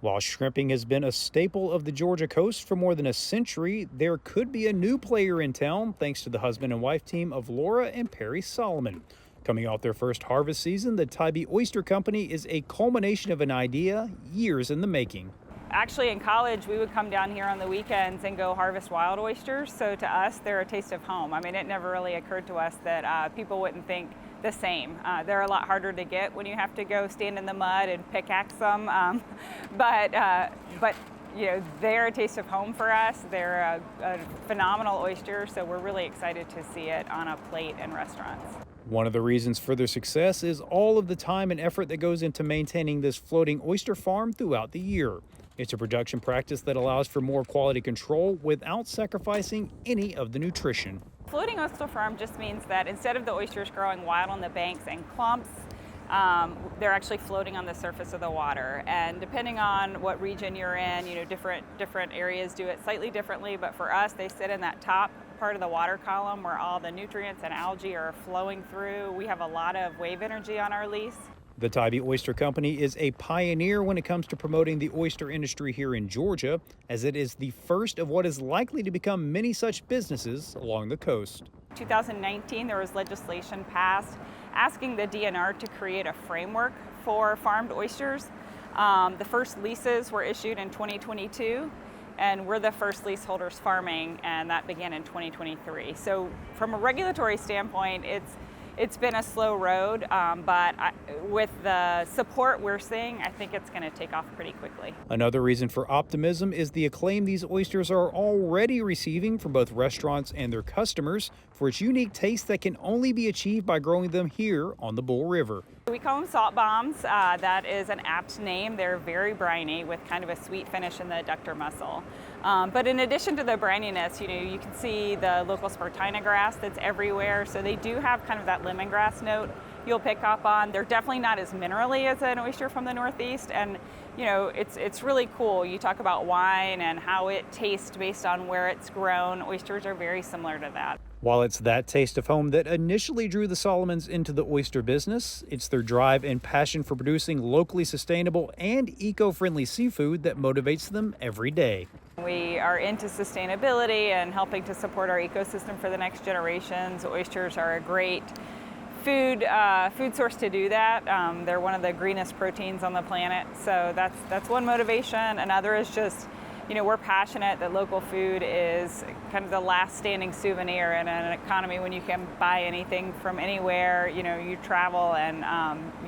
While shrimping has been a staple of the Georgia coast for more than a century, there could be a new player in town thanks to the husband and wife team of Laura and Perry Solomon. Coming off their first harvest season, the Tybee Oyster Company is a culmination of an idea years in the making. Actually, in college, we would come down here on the weekends and go harvest wild oysters. So to us, they're a taste of home. I mean, it never really occurred to us that people wouldn't think the same. They're a lot harder to get when you have to go stand in the mud and pickaxe them. But you know, they're a taste of home for us. They're a phenomenal oyster, so we're really excited to see it on a plate in restaurants. One of the reasons for their success is all of the time and effort that goes into maintaining this floating oyster farm throughout the year. It's a production practice that allows for more quality control without sacrificing any of the nutrition. Floating oyster farm just means that instead of the oysters growing wild on the banks and clumps, they're actually floating on the surface of the water. And depending on what region you're in, you know, different areas do it slightly differently. But for us, they sit in that top part of the water column where all the nutrients and algae are flowing through. We have a lot of wave energy on our lease. The Tybee Oyster Company is a pioneer when it comes to promoting the oyster industry here in Georgia, as it is the first of what is likely to become many such businesses along the coast. 2019, there was legislation passed asking the DNR to create a framework for farmed oysters. The first leases were issued in 2022, and we're the first leaseholders farming, and that began in 2023. So from a regulatory standpoint, it's been a slow road, but with the support we're seeing, I think it's going to take off pretty quickly. Another reason for optimism is the acclaim these oysters are already receiving from both restaurants and their customers for its unique taste that can only be achieved by growing them here on the Bull River. We call them salt bombs. That is an apt name. They're very briny with kind of a sweet finish in the adductor muscle. But in addition to the brininess, you know, you can see the local Spartina grass that's everywhere. So they do have kind of that lemongrass note you'll pick up on. They're definitely not as minerally as an oyster from the Northeast. And, you know, it's really cool. You talk about wine and how it tastes based on where it's grown. Oysters are very similar to that. While it's that taste of home that initially drew the Solomons into the oyster business, it's their drive and passion for producing locally sustainable and eco-friendly seafood that motivates them every day. We are into sustainability and helping to support our ecosystem for the next generations. Oysters are a great food source to do that. They're one of the greenest proteins on the planet, so that's one motivation. Another is just, you know, we're passionate that local food is kind of the last standing souvenir in an economy when you can buy anything from anywhere. You know, you travel and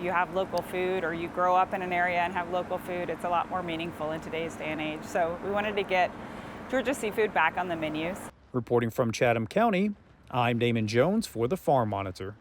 you have local food, or you grow up in an area and have local food. It's a lot more meaningful in today's day and age. So we wanted to get Georgia seafood back on the menus. Reporting from Chatham County, I'm Damon Jones for the Farm Monitor.